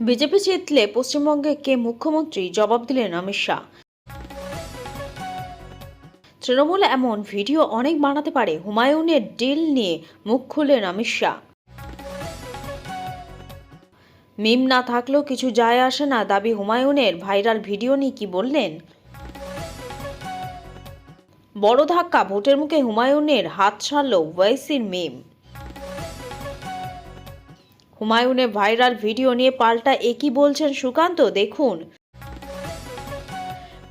BJP জিতলে পশ্চিমবঙ্গে কে মুখ্যমন্ত্রী, জবাব দিলেন অমিত শাহ। তৃণমূল এমন ভিডিও অনেক বানাতে পারে, হুমায়ুনের ডিল নিয়ে মুখ খুললেন অমিত শাহ। মিম না থাকলেও কিছু যায় আসে না দাবি হুমায়ুনের, ভাইরাল ভিডিও নিয়ে কি বললেন? বড় ধাক্কা, ভোটের মুখে হুমায়ুনের হাত ছাড়ল ওয়াইসির মিম। হুমায়ুনের ভাইরাল ভিডিও নিয়ে পাল্টা একই বলছেন সুকান্ত, দেখুন।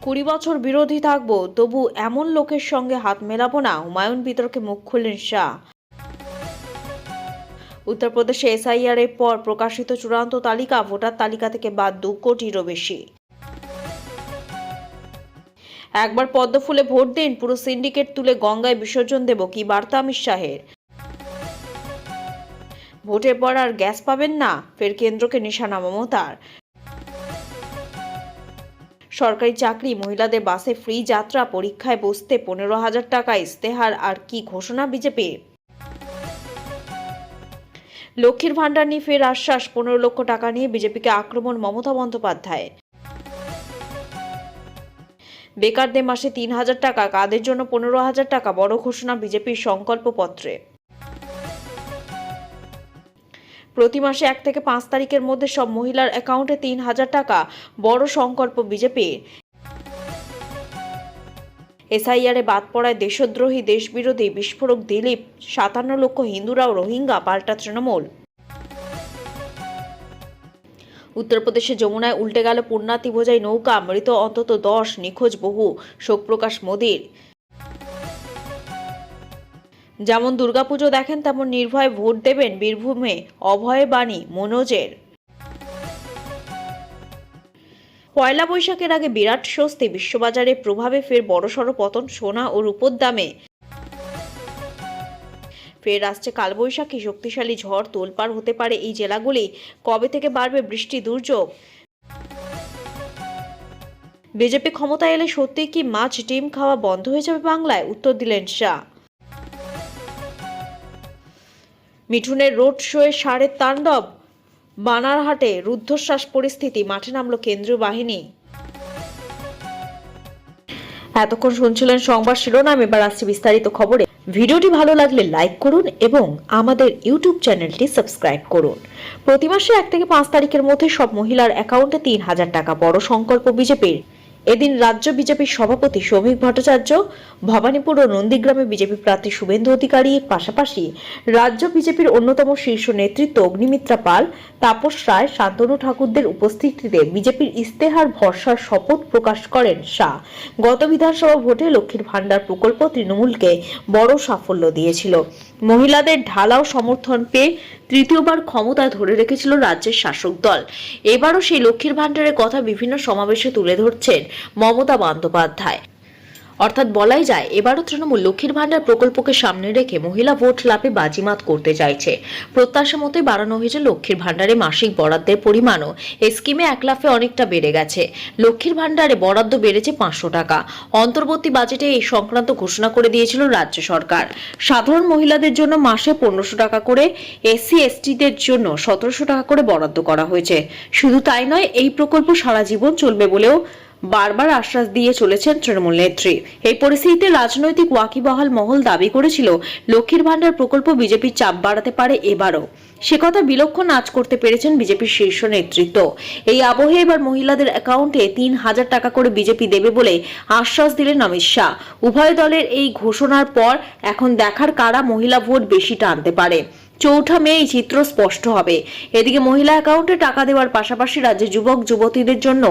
20 বছর বিরোধী থাকবো, তবু এমন লোকের সঙ্গে হাত মেলাবো না, হুমায়ুন বিতর্কে মুখ খুললেন শাহ। উত্তরপ্রদেশে এসআইআর এর পর প্রকাশিত চূড়ান্ত তালিকা, ভোটার তালিকা থেকে বাদ 2 কোটিরও বেশি। একবার পদ্ম ফুলে ভোট দিন, পুরো সিন্ডিকেট তুলে গঙ্গায় বিসর্জন দেব, কি বার্তা অমিত শাহের। ভোটের পর আর গ্যাস পাবেন না, ফের কেন্দ্রকে নিশানা মমতার। সরকারি চাকরি, মহিলাদের বাসে ফ্রি যাত্রা, পরীক্ষায় বসতে 15,000 টাকা ইস্তেহার, আর কি ঘোষণা বিজেপির। লক্ষ্মীর ভান্ডার নিয়ে ফের আশ্বাস, 15 লক্ষ টাকা নিয়ে বিজেপিকে আক্রমণ মমতা বন্দ্যোপাধ্যায়। বেকারদের মাসে 3,000 টাকা, কাদের জন্য 15,000 টাকা, বড় ঘোষণা বিজেপির সংকল্পপত্রে। প্রতি মাসে 1 থেকে 5 তারিখের মধ্যে সব মহিলার অ্যাকাউন্টে 3,000 টাকা, বড় সংকল্প বিজেপির। এসআইআরে বাদ পড়ায় দেশদ্রোহী, দেশবিরোধী বিস্ফোরক দিলীপ, 57 লক্ষ হিন্দুরাও রোহিঙ্গা, পাল্টা তৃণমূল। উত্তরপ্রদেশে যমুনায় উল্টে গেল পুণ্যাতি বোঝাই নৌকা, মৃত অন্তত 10, নিখোঁজ বহু, শোক প্রকাশ মোদীর। যেমন দুর্গাপুজো দেখেন তেমন নির্ভয়ে ভোট দেবেন, বীরভূমে অভয় বাণী মনোজের। পয়লা বৈশাখের আগে বিরাট স্বস্তি, বিশ্ববাজারে প্রভাবে ফের বড়সড় পতন সোনা ও রূপোর দামে। ফের আসছে কালবৈশাখী, শক্তিশালী ঝড়, তোলপাড় হতে পারে এই জেলাগুলি, কবে থেকে বাড়বে বৃষ্টি দুর্যোগ। বিজেপি ক্ষমতায় এলে সত্যি কি মাছ ডিম খাওয়া বন্ধ হয়ে যাবে বাংলায়, উত্তর দিলেন শাহ। মিঠুনের রোড শোয়ে ষাঁড়ের তাণ্ডব, বানারহাটে রুদ্ধশ্বাস পরিস্থিতি, মাঠে নামল কেন্দ্রীয় বাহিনী। এতক্ষণ শুনছিলেন সংবাদ শিরোনাম, এবার আসছে বিস্তারিত খবরে। ভিডিওটি ভালো লাগলে লাইক করুন এবং আমাদের ইউটিউব চ্যানেলটি সাবস্ক্রাইব করুন। প্রতি মাসে 1 থেকে 5 তারিখের মধ্যে সব মহিলার অ্যাকাউন্টে 3,000 টাকা, বড় সংকল্প বিজেপির। এদিন রাজ্য বিজেপির সভাপতি শ্রমিক ভট্টাচার্য, ভবানীপুর ও নন্দীগ্রামে বিজেপি প্রার্থী শুভেন্দু অধিকারীর পাশাপাশি রাজ্য বিজেপির অন্যতম শীর্ষ নেতৃত্ব অগ্নিমিত্রা পাল, তাপস রায়, শান্তনু ঠাকুরদের উপস্থিতিতে বিজেপির ইস্তেহার ভরসার শপথ প্রকাশ করেন শাহ। গত বিধানসভা ভোটে লক্ষ্মীর ভান্ডার প্রকল্প তৃণমূলকে বড় সাফল্য দিয়েছিল। মহিলাদের ঢালাও সমর্থন পেয়ে তৃতীয়বার ক্ষমতা ধরে রেখেছিল রাজ্যের শাসক দল। এবারও সেই লক্ষ্মীর ভান্ডারের কথা বিভিন্ন সমাবেশে তুলে ধরছেন মমতা বন্দ্যোপাধ্যায়। অর্থাৎ বলাই যায় এবারও তৃণমূল লক্ষ্মীর ভান্ডার প্রকল্পকে সামনে রেখে মহিলা ভোট লাভে বাজিমাত করতে চাইছে। প্রত্যাশা মতোই বাড়ানো হয়েছে লক্ষ্মীর ভান্ডারে মাসিক বরাদ্দের পরিমাণও। এই স্কিমে 1 লাফে অনেকটা বেড়ে গেছে। লক্ষ্মীর ভান্ডারে বরাদ্দ বেড়েছে 500 টাকা। অন্তর্বর্তী বাজেটে এই সংক্রান্ত ঘোষণা করে দিয়েছিল রাজ্য সরকার। সাধারণ মহিলাদের জন্য মাসে 1500 টাকা করে, এসসি এসটিদের জন্য 1700 টাকা করে বরাদ্দ করা হয়েছে। শুধু তাই নয়, এই প্রকল্প সারা জীবন চলবে বলেও বারবার আশ্বাস দিয়ে চলেছেন তৃণমূল নেত্রী। এই পরিস্থিতিতে রাজনৈতিক ওয়াকিবহাল মহল দাবি করেছিল লক্ষ্মীর ভান্ডার প্রকল্প বিজেপির চাপ বাড়াতে পারে এবারও। সে কথা বিলক্ষণ আঁচ করতে পেরেছেন বিজেপির শীর্ষ নেতৃত্ব। এই আবহে এবার মহিলাদের অ্যাকাউন্টে 3,000 টাকা করে বিজেপি দেবে বলে আশ্বাস দিলেন অমিত শাহ। উভয় দলের এই ঘোষণার পর এখন দেখার কারা মহিলা ভোট বেশি টানতে পারে। 4 মে এই চিত্র স্পষ্ট হবে। এদিকে মহিলা অ্যাকাউন্টে টাকা দেওয়ার পাশাপাশি রাজ্যে যুবক যুবতীদের জন্য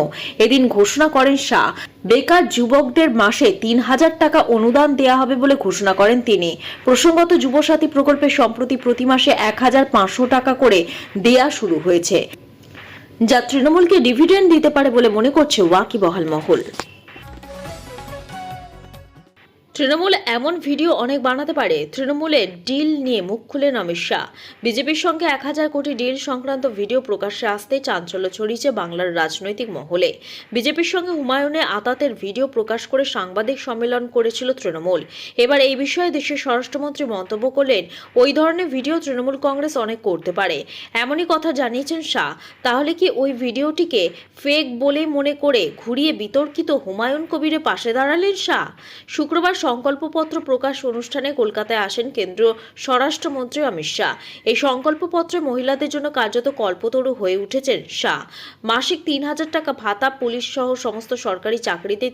এদিন ঘোষণা করেন শাহ। বেকার যুবকদের মাসে 3,000 টাকা অনুদান দেওয়া হবে বলে ঘোষণা করেন তিনি। প্রসঙ্গত, যুবসাথী প্রকল্পে সম্প্রতি প্রতি মাসে 1,500 টাকা করে দেয়া শুরু হয়েছে, যা তৃণমূলকে ডিভিডেন্ড দিতে পারে বলে মনে করছে ওয়াকিবহাল মহল। তৃণমূল এমন ভিডিও অনেক বানাতে পারে। তৃণমূলের ডিল নিয়ে মুখ খুলেন অমিত শাহ। বিজেপির সঙ্গে 1000 কোটি ডিল সংক্রান্ত ভিডিও প্রকাশ্যে আসতেই চাঞ্চল্য ছড়িয়েছে বাংলার রাজনৈতিক মহলে। বিজেপির সঙ্গে হুমায়ুনের আতাতের ভিডিও প্রকাশ করে সাংবাদিক সম্মেলন করেছিল তৃণমূল। এবার এই বিষয়ে দেশের স্বরাষ্ট্রমন্ত্রী মন্তব্য করলেন, ওই ধরনের ভিডিও তৃণমূল কংগ্রেস অনেক করতে পারে, এমনই কথা জানিয়েছেন শাহ। তাহলে কি ওই ভিডিওটিকে ফেক বলে মনে করে ঘুরিয়ে বিতর্কিত হুমায়ুন কবিরের পাশে দাঁড়ালেন শাহ? শুক্রবার সংকল্পপত্র প্রকাশ অনুষ্ঠানে কলকাতায় আসেন কেন্দ্রীয় স্বরাষ্ট্রমন্ত্রী অমিত শাহ। এই সংকল্পপত্রে মহিলাদের জন্য কার্যত কল্পতরু হয়ে উঠেছেন শাহ। মাসিক 3000 টাকা ভাতা, পুলিশ সহ সমস্ত সরকারি চাকরিতে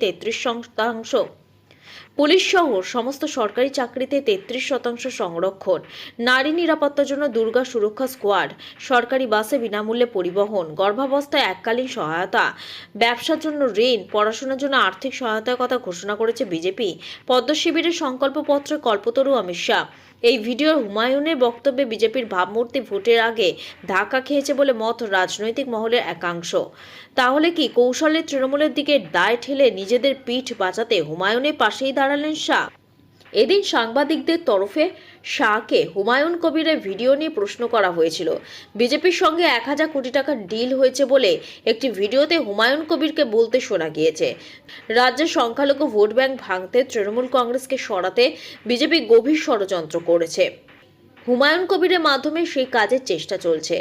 33% সংরক্ষণ, নারী নিরাপত্তার জন্য দুর্গা সুরক্ষা স্কোয়াড, সরকারি বাসে বিনামূল্যে পরিবহন, গর্ভাবস্থায় এককালীন সহায়তা, ব্যবসার জন্য ঋণ, পড়াশোনার জন্য আর্থিক সহায়তার কথা ঘোষণা করেছে বিজেপি। পদ্ম শিবিরের সংকল্পপত্রে কল্পতরু অমিত শাহ। এই ভিডিওর হুমায়ুনের বক্তব্যে বিজেপির ভাবমূর্তি ভোটের আগে ধাক্কা খেয়েছে বলে মত রাজনৈতিক মহলের একাংশ। তাহলে কি কৌশলে তৃণমূলের দিকে দায় ঠেলে নিজেদের পিঠ বাঁচাতে হুমায়ুনের পাশেই দাঁড়ালেন শাহ? এদিন সাংবাদিকদের তরফে শাহকে হুমায়ুন কবিরের ভিডিও নিয়ে প্রশ্ন করা হয়েছিল। বিজেপির সঙ্গে 1000 কোটি টাকার ডিল হয়েছে বলে একটি ভিডিওতে হুমায়ুন কবিরকে বলতে শোনা গিয়েছে। রাজ্যের সংখ্যালঘু ভোট ব্যাংক ভাঙতে, তৃণমূল কংগ্রেসকে সরাতে বিজেপি গভীর ষড়যন্ত্র করেছে। হুমায়ুন কবিরের মাধ্যমে সেই কাজের চেষ্টা চলছে,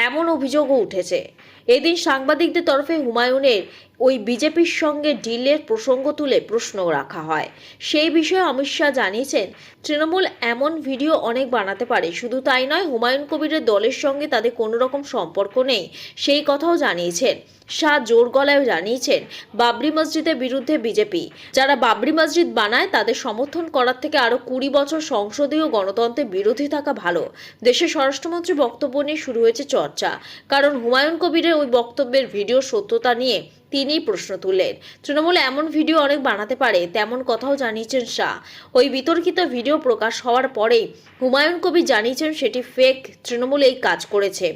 এমন অভিযোগও উঠেছে। এদিন সাংবাদিকদের তরফে হুমায়ুনের ওই বিজেপির সঙ্গে ডিলের প্রসঙ্গ তুলে প্রশ্ন রাখা হয়। সেই বিষয়ে অমিত শাহ জানিয়েছেন, তৃণমূল এমন ভিডিও অনেক বানাতে পারে, শুধু তাই নয়, হুমায়ুন কবিরের দলের সঙ্গে তাদের কোনো রকম সম্পর্ক নেই, সেই কথাও জানিয়েছেন। শাহ জোর গলায় জানিয়েছেন, বাবরি মসজিদের বিরুদ্ধে বিজেপি যারা বাবরি মসজিদ বানায় তাদের সমর্থন করার থেকে আরো 20 বছর সংসদীয় গণতন্ত্রের বিরোধী থাকা ভালো। দেশের স্বরাষ্ট্রমন্ত্রী বক্তব্য নিয়ে শুরু হয়েছে চর্চা, কারণ হুমায়ুন কবিরের ওই বক্তব্যের ভিডিও সত্যতা নিয়ে তিনি প্রশ্ন তুললেন। তৃণমূল এমন ভিডিও অনেক বানাতে পারে, তেমন কথাও জানিয়েছেন শাহ। ওই বিতর্কিত ভিডিও প্রকাশ হওয়ার পরেই হুমায়ুন কবির জানিয়েছেন সেটি ফেক, তৃণমূল এই কাজ করেছে।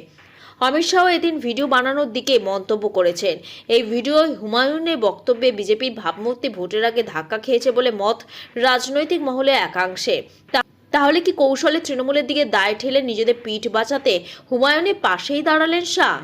অমিত শাহ এদিন ভিডিও বানানোর দিকে মন্তব্য করেছেন। এই ভিডিও হুমায়ুনের বক্তব্যে বিজেপির ভাবমূর্তি ভোটের আগে ধাক্কা খেয়েছে বলে মত রাজনৈতিক মহলে একাংশে। তাহলে কি কৌশলে তৃণমূলের দিকে দায় ঠেলে নিজেদের পিঠ বাঁচাতে হুমায়ুনের পাশেই দাঁড়ালেন শাহ?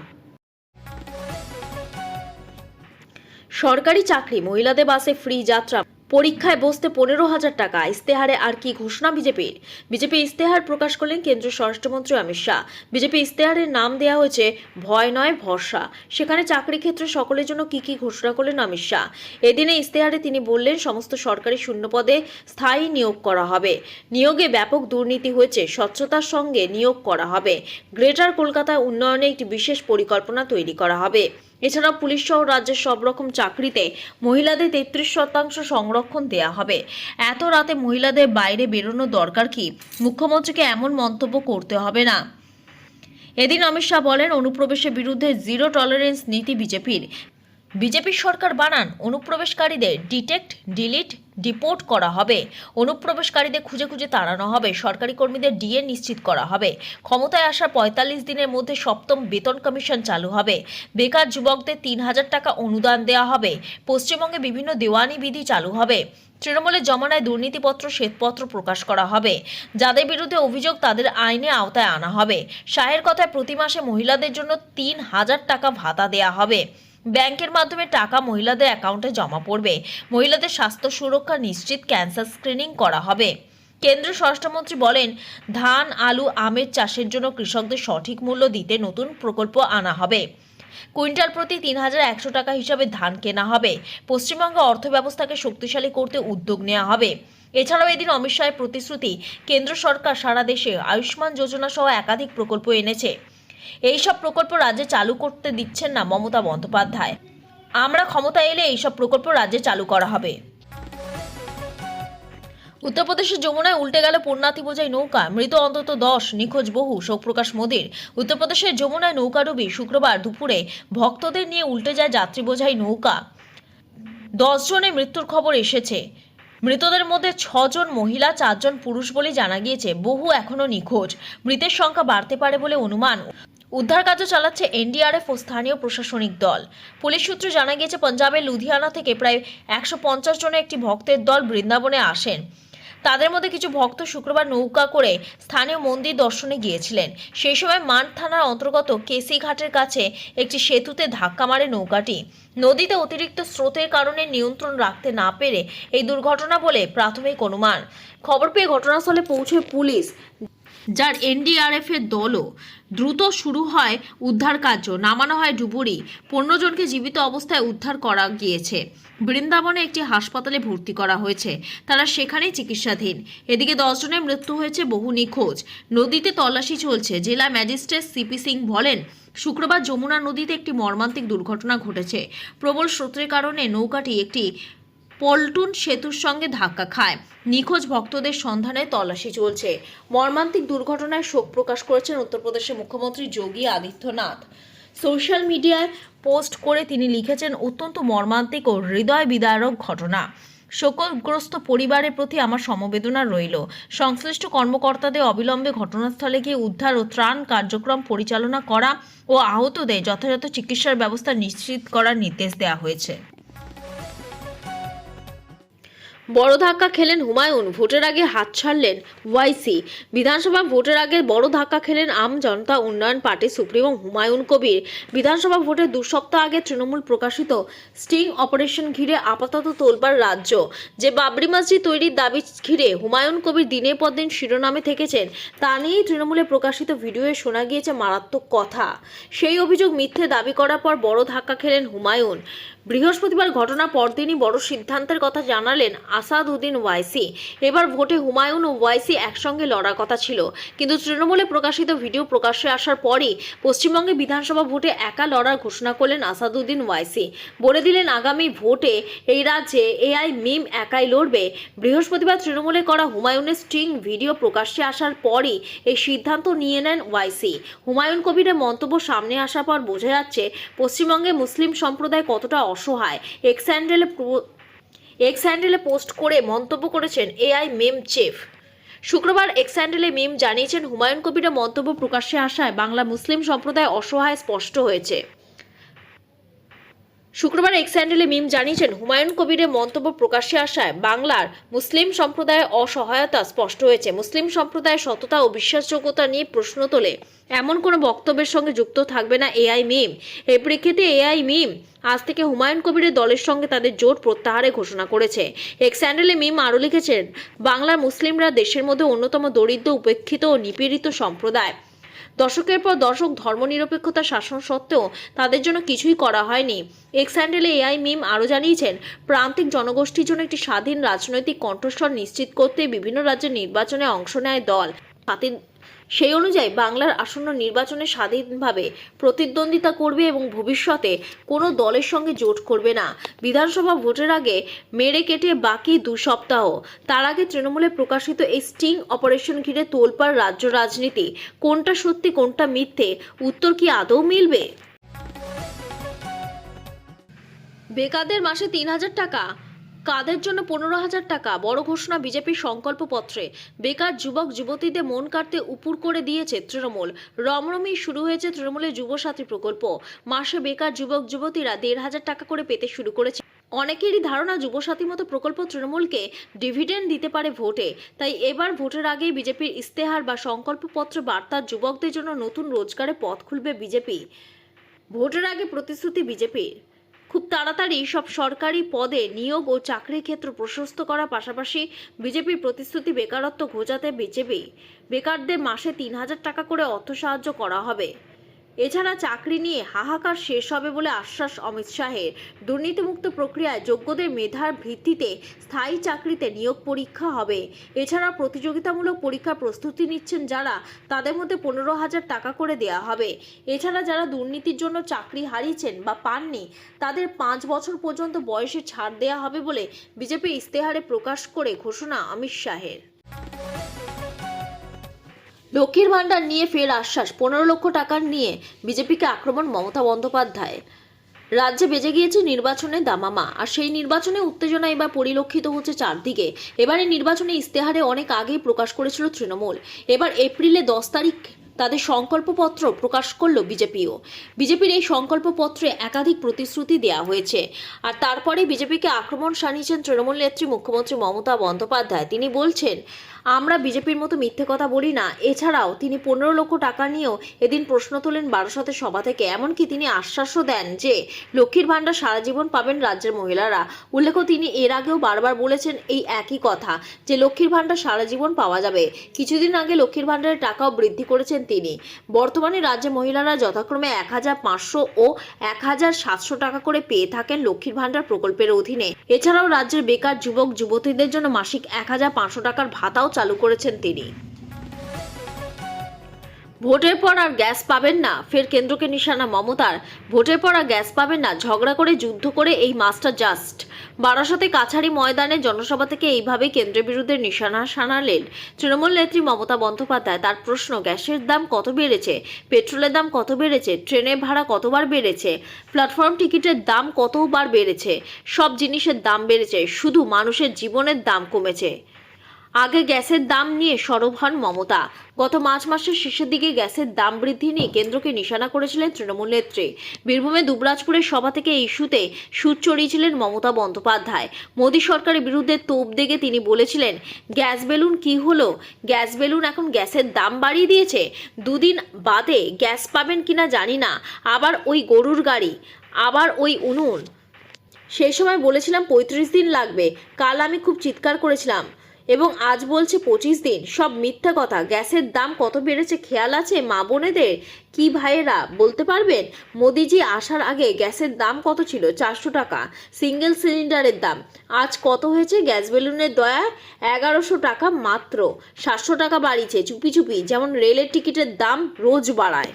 সরকারি চাকরি, মহিলাদের বাসে ফ্রি যাত্রা, পরীক্ষায় বসতে 15,000 টাকা, ইস্তেহারে আর কি ঘোষণা বিজেপির? বিজেপি ইস্তেহার প্রকাশ করলেন কেন্দ্রীয় স্বরাষ্ট্রমন্ত্রী অমিত শাহ। বিজেপি ইস্তেহারের নাম দেওয়া হয়েছে ভয় নয় ভরসা। সেখানে চাকরি ক্ষেত্রে সকলের জন্য কি কি ঘোষণা করলেন অমিত শাহ। এদিনে ইস্তেহারে তিনি বললেন, সমস্ত সরকারি শূন্যপদে স্থায়ী নিয়োগ করা হবে, নিয়োগে ব্যাপক দুর্নীতি হয়েছে, স্বচ্ছতার সঙ্গে নিয়োগ করা হবে, গ্রেটার কলকাতায় উন্নয়নে একটি বিশেষ পরিকল্পনা তৈরি করা হবে। এছাড়া পুলিশ সহ রাজ্যের সব রকম চাকরিতে মহিলাদের 33% সংরক্ষণ দেওয়া হবে। এত রাতে মহিলাদের বাইরে বেরোনো দরকার কি? মুখ্যমন্ত্রীকে এমন মন্তব্য করতে হবে না। এদিন অমিত শাহ বলেন, অনুপ্রবেশের বিরুদ্ধে জিরো টলারেন্স নীতি বিজেপির। বিজেপি সরকার বানান অনুপ্রবেশকারীদের ডিটেক্ট, ডিলিট, ডিপোর্ট করা হবে, অনুপ্রবেশকারীদের খুঁজে খুঁজে তাড়ানো হবে, সরকারি কর্মীদের ডিএ নিশ্চিত করা হবে, ক্ষমতায় আসার 45 দিনের মধ্যে 7ম বেতন কমিশন চালু হবে, বেকার যুবকদের 3000 টাকা অনুদান দেওয়া হবে, পশ্চিমবঙ্গে বিভিন্ন দেওয়ানি বিধি চালু হবে, তৃণমূলের জমানায় দুর্নীতিপত্র শ্বেতপত্র প্রকাশ করা হবে, যাদের বিরুদ্ধে অভিযোগ তাদের আইনে আওতায় আনা হবে। শাহের কথায় প্রতি মাসে মহিলাদের জন্য 3000 টাকা ভাতা দেওয়া হবে, ব্যাংকের মাধ্যমে টাকা মহিলাদের অ্যাকাউন্টে জমা পড়বে, মহিলাদের স্বাস্থ্য সুরক্ষা নিশ্চিত, ক্যান্সার স্ক্রিনিং করা হবে। কেন্দ্রীয় স্বরাষ্ট্রমন্ত্রী বলেন, ধান, আলু, আমের চাষের জন্য কৃষকদের সঠিক মূল্য দিতে নতুন প্রকল্প আনা হবে, কুইন্টাল প্রতি 3100 টাকা হিসাবে ধান কেনা হবে, পশ্চিমবঙ্গ অর্থব্যবস্থাকে শক্তিশালী করতে উদ্যোগ নেওয়া হবে। এছাড়াও এদিন অমিত শাহের প্রতিশ্রুতি, কেন্দ্র সরকার সারা দেশে আয়ুষ্মান যোজনা সহ একাধিক প্রকল্প এনেছে। এইসব প্রকল্প রাজ্যে চালু করতে দিচ্ছেন না মমতা বন্দ্যোপাধ্যায়। আমরা ক্ষমতায় এলে এইসব প্রকল্প রাজ্যে চালু করা হবে। উত্তরপ্রদেশের যমুনায় উল্টে গেল পণ্যার্থী বোঝাই নৌকা, মৃত অন্তত 10, নিখোঁজ বহু, শোকপ্রকাশ মোদীর। উত্তরপ্রদেশের যমুনায় নৌকাডুবি, শুক্রবার দুপুরে ভক্তদের নিয়ে উল্টে যায় যাত্রী বোঝাই নৌকা। 10 জনের মৃত্যুর খবর এসেছে। মৃতদের মধ্যে 6 জন মহিলা, 4 জন পুরুষ বলে জানা গিয়েছে। বহু এখনো নিখোঁজ। মৃতের সংখ্যা বাড়তে পারে বলে অনুমান। উদ্ধার কার্য চালাচ্ছে এনডিআরএফ ও স্থানীয় প্রশাসনিক দল। পুলিশ সূত্রে জানা গিয়েছে, পাঞ্জাবের লুধিয়ানা থেকে প্রায় 150 জনের একটি ভক্তের দল বৃন্দাবনে আসেন। তাদের মধ্যে কিছু ভক্ত শুক্রবার নৌকা করে স্থানীয় মন্দির দর্শনে গিয়েছিলেন। সেই সময় মান্ড থানার অন্তর্গত কেসি ঘাটের কাছে একটি সেতুতে ধাক্কা মারে নৌকাটি। নদীতে অতিরিক্ত স্রোতের কারণে নিয়ন্ত্রণ রাখতে না পেরে এই দুর্ঘটনা বলে প্রাথমিক অনুমান। খবর পেয়ে ঘটনাস্থলে পৌঁছয় পুলিশ, যার এনডিআরএফ এর দলও। দ্রুত শুরু হয় উদ্ধার কার্য, নামানো হয় ডুবুরি। 15 জনকে জীবিত অবস্থায় উদ্ধার করা গিয়েছে। বৃন্দাবনে একটি হাসপাতালে ভর্তি করা হয়েছে, তারা সেখানেই চিকিৎসাধীন। এদিকে 10 জনের মৃত্যু হয়েছে, বহু নিখোঁজ। নদীতে তল্লাশি চলছে। জেলা ম্যাজিস্ট্রেট সিপি সিং বলেন, শুক্রবার যমুনা নদীতে একটি মর্মান্তিক দুর্ঘটনা ঘটেছে। প্রবল স্রোতের কারণে নৌকাটি একটি পল্টন সেতুর সঙ্গে ধাক্কা খায়। নিখোঁজ ভক্তদের সন্ধানে তল্লাশি চলছে। মর্মান্তিক দুর্ঘটনায় শোক প্রকাশ করেছেন উত্তরপ্রদেশের মুখ্যমন্ত্রী যোগী আদিত্যনাথ। সোশ্যাল মিডিয়ায় পোস্ট করে তিনি লিখেছেন, অত্যন্ত মর্মান্তিক ও হৃদয় বিদারক ঘটনা। শোকগ্রস্ত পরিবারের প্রতি আমার সমবেদনা রইল। সংশ্লিষ্ট কর্মকর্তাদের অবিলম্বে ঘটনাস্থলে গিয়ে উদ্ধার ও ত্রাণ কার্যক্রম পরিচালনা করা ও আহতদের যথাযথ চিকিৎসার ব্যবস্থা নিশ্চিত করার নির্দেশ দেওয়া হয়েছে। বড় ধাক্কা খেলেন হুমায়ুন, ভোটের আগে হাত ছাড়লেন ওয়াইসি। বিধানসভা ভোটের আগে বড় ধাক্কা খেলেন আম জনতা উন্নয়ন পার্টি সুপ্রিমো হুমায়ুন কবির। বিধানসভা ভোটের 2 সপ্তাহ আগে তৃণমূল প্রকাশিত স্টিং অপারেশন ঘিরে আপাতত তোলপাড় রাজ্য। যে বাবরি মসজিদ তৈরির দাবি ঘিরে হুমায়ুন কবির দিনের পর দিন শিরোনামে থেকেছেন, তা নিয়েই তৃণমূলে প্রকাশিত ভিডিওয়ে শোনা গিয়েছে মারাত্মক কথা। সেই অভিযোগ মিথ্যে দাবি করার পর বড় ধাক্কা খেলেন হুমায়ুন। বৃহস্পতিবার ঘটনার পরদিনই বড় সিদ্ধান্তের কথা জানালেন আসাদউদ্দিন ওয়াইসি। এবার ভোটে হুমায়ুন ও ওয়াইসি একসঙ্গে লড়ার কথা ছিল, কিন্তু তৃণমূলে প্রকাশিত ভিডিও প্রকাশ্যে আসার পরই পশ্চিমবঙ্গে বিধানসভা ভোটে একা লড়ার ঘোষণা করলেন আসাদউদ্দিন ওয়াইসি। বলে দিলেন, আগামী ভোটে এই রাজ্যে এআই মিম একাই লড়বে। বৃহস্পতিবার তৃণমূলে করা হুমায়ুনের স্টিং ভিডিও প্রকাশ্যে আসার পরই এই সিদ্ধান্ত নিয়ে নেন ওয়াইসি। হুমায়ুন কবিরের মন্তব্য সামনে আসার পর বোঝা যাচ্ছে পশ্চিমবঙ্গে মুসলিম সম্প্রদায় কতটা অসহায়। এক্স হ্যান্ডেলে পোস্ট করে মন্তব্য করেছেন এআই মিম চিফ। শুক্রবার এক্স হ্যান্ডেলে মিম জানিয়েছেন, হুমায়ুন কবিরের মন্তব্য প্রকাশ্যে আসায় বাংলা মুসলিম সম্প্রদায় অসহায় স্পষ্ট হয়েছে। শুক্রবার এক্স হ্যান্ডেলে মিম জানিয়েছেন, হুমায়ুন কবিরের মন্তব্য প্রকাশ্যে আসায় বাংলার মুসলিম সম্প্রদায়ের অসহায়তা স্পষ্ট হয়েছে। মুসলিম সম্প্রদায়ের সততা ও বিশ্বাসযোগ্যতা নিয়ে প্রশ্ন তোলে এমন কোনো বক্তব্যের সঙ্গে যুক্ত থাকবে না এআই মিম। এই প্রেক্ষিতে এআই মিম আজ থেকে হুমায়ুন কবিরের দলের সঙ্গে তাদের জোট প্রত্যাহারের ঘোষণা করেছে। এক্স হ্যান্ডেলে মিম আরও লিখেছেন, বাংলার মুসলিমরা দেশের মধ্যে অন্যতম দরিদ্র, উপেক্ষিত ও নিপীড়িত সম্প্রদায়। দশকের পর দশক ধর্মনিরপেক্ষতা শাসন সত্ত্বেও তাদের জন্য কিছুই করা হয়নি। এক্স হ্যান্ডেলে এআই মিম আরও জানিয়েছেন, প্রান্তিক জনগোষ্ঠীর জন্য একটি স্বাধীন রাজনৈতিক কণ্ঠস্বর নিশ্চিত করতে বিভিন্ন রাজ্যের নির্বাচনে অংশ নেয় দল। সেই অনুযায়ী বাংলার আসন্ন নির্বাচনে স্বাধীনভাবে প্রতিদ্বন্দ্বিতা করবে এবং ভবিষ্যতে কোনো দলের সঙ্গে জোট করবে না। বিধানসভা ভোটের আগে মেরে কেটে বাকি 2 সপ্তাহ। তার আগে তৃণমূলে প্রকাশিত এই স্টিং অপারেশন ঘিরে তোলপাড় রাজ্য রাজনীতি। কোনটা সত্যি কোনটা মিথ্যে, উত্তর কি আদৌ মিলবে? বেকারদের মাসে 3,000 টাকা, কাদের জন্য 15,000 টাকা। বড় ঘোষণা বিজেপির সংকল্পপত্রে। বেকার যুবক যুবতীদের মন কাটতে উপুর করে দিয়েছে তৃণমূল। রমরমি শুরু হয়েছে তৃণমূলের যুবসাথী প্রকল্প। মাসে বেকার যুবক যুবতীরা 1,500 টাকা করে পেতে শুরু করেছে। অনেকেরই ধারণা যুবসাথী মতো প্রকল্প তৃণমূলকে ডিভিডেন্ড দিতে পারে ভোটে। তাই এবার ভোটের আগেই বিজেপির ইস্তেহার বা সংকল্পপত্র বার্তা যুবকদের জন্য নতুন রোজগারের পথ খুলবে বিজেপি। ভোটের আগে প্রতিশ্রুতি বিজেপির, খুব তাড়াতাড়ি সব সরকারি পদে নিয়োগ ও চাকরির ক্ষেত্র প্রশস্ত করার পাশাপাশি বিজেপির প্রতিশ্রুতি ঘোচাতে বিজেপি বেকারদের মাসে 3,000 টাকা করে অর্থ সাহায্য করা হবে। এছাড়া চাকরি নিয়ে হাহাকার শেষ হবে বলে আশ্বাস অমিত শাহের। দুর্নীতিমুক্ত প্রক্রিয়ায় যোগ্যদের মেধার ভিত্তিতে স্থায়ী চাকরিতে নিয়োগ পরীক্ষা হবে। এছাড়া প্রতিযোগিতামূলক পরীক্ষার প্রস্তুতি নিচ্ছেন যারা, তাদের মধ্যে 15,000 টাকা করে দেওয়া হবে। এছাড়া যারা দুর্নীতির জন্য চাকরি হারিয়েছেন বা পাননি, তাদের 5 বছর পর্যন্ত বয়সে ছাড় দেওয়া হবে বলে বিজেপি ইস্তেহারে প্রকাশ করে ঘোষণা অমিত শাহের। লক্ষ্মীর ভান্ডার নিয়ে ফের আশ্বাস, 15 লক্ষ টাকার নিয়ে বিজেপিকে আক্রমণ মমতা বন্দ্যোপাধ্যায়। রাজ্যে বেজে গিয়েছে নির্বাচনের দামামা, আর সেই নির্বাচনে উত্তেজনা এবার পরিলক্ষিত হচ্ছে চারদিকে। এবারে নির্বাচনে ইস্তেহারে অনেক আগেই প্রকাশ করেছিল তৃণমূল। এবার এপ্রিলে 10 তারিখ তাদের সংকল্পপত্র প্রকাশ করল বিজেপিও। বিজেপির এই সংকল্পপত্রে একাধিক প্রতিশ্রুতি দেওয়া হয়েছে। আর তারপরে বিজেপিকে আক্রমণ শানিয়েছেন তৃণমূল নেত্রী মুখ্যমন্ত্রী মমতা বন্দ্যোপাধ্যায়। তিনি বলছেন, আমরা বিজেপির মতো মিথ্যে কথা বলি না। এছাড়াও তিনি 15 লক্ষ টাকা নিয়েও এদিন প্রশ্ন তোলেন বারাসতের সভা থেকে। এমনকি তিনি আশ্বাসও দেন যে লক্ষ্মীর ভাণ্ডার সারা জীবন পাবেন রাজ্যের মহিলারা। উল্লেখ্য, তিনি এর আগেও বারবার বলেছেন এই একই কথা যে লক্ষ্মীর ভাণ্ডার সারা জীবন পাওয়া যাবে। কিছুদিন আগে লক্ষ্মীর ভাণ্ডারের টাকাও বৃদ্ধি করেছেন তিনি। বর্তমানে রাজ্যের মহিলারা যথাক্রমে 1500 ও 1700 টাকা করে পেয়ে থাকেন লক্ষ্মীর ভাণ্ডার প্রকল্পের অধীনে। এছাড়াও রাজ্যের বেকার যুবক যুবতীদের জন্য মাসিক 1500 টাকার ভাতাও চালু করেছেন তিনি। ভোটের পর আর গ্যাস পাবেন না, ফের কেন্দ্রকে নিশানা মমতার। ভোটের পর আর গ্যাস পাবেন না, ঝগড়া করে যুদ্ধ করে এই মাস্টার জাস্ট। বারাসতে কাছারি ময়দানে জনসভা থেকে এইভাবেই কেন্দ্রের বিরুদ্ধে নিশানা সানালেন তৃণমূল নেত্রী মমতা বন্দ্যোপাধ্যায়। তার প্রশ্ন, গ্যাসের দাম কত বেড়েছে, পেট্রোলের দাম কত বেড়েছে, ট্রেনের ভাড়া কতবার বেড়েছে, প্ল্যাটফর্ম টিকিটের দাম কতবার বেড়েছে, সব জিনিসের দাম বেড়েছে, শুধু মানুষের জীবনের দাম কমেছে। আগে গ্যাসের দাম নিয়ে সরব হন মমতা। গত মার্চ মাসের শেষের দিকে গ্যাসের দাম বৃদ্ধি নিয়ে কেন্দ্রকে নিশানা করেছিলেন তৃণমূল নেত্রী। বীরভূমে দুবরাজপুরের সভা থেকে এই ইস্যুতে সুর চড়িয়েছিলেন মমতা বন্দ্যোপাধ্যায়। মোদী সরকারের বিরুদ্ধে তোপ দেগে তিনি বলেছিলেন, গ্যাস বেলুন কি হলো, গ্যাস বেলুন এখন গ্যাসের দাম বাড়িয়ে দিয়েছে। দুদিন বাদে গ্যাস পাবেন কিনা জানি না, আবার ওই গরুর গাড়ি, আবার ওই উনুন। সেই সময় বলেছিলাম 35 দিন লাগবে, কাল আমি খুব চিৎকার করেছিলাম, এবং আজ বলছে 25 দিন। সব মিথ্যা কথা। গ্যাসের দাম কত বেড়েছে খেয়াল আছে মা বোনেদের? কি ভাইয়েরা বলতে পারবেন? মোদিজি আসার আগে গ্যাসের দাম কত ছিল? 400 টাকা সিঙ্গেল সিলিন্ডারের দাম। আজ কত হয়েছে? গ্যাস বেলুনের দয়ায় 1100 টাকা মাত্র। 700 টাকা বাড়িয়েছে চুপি চুপি, যেমন রেলের টিকিটের দাম রোজ বাড়ায়।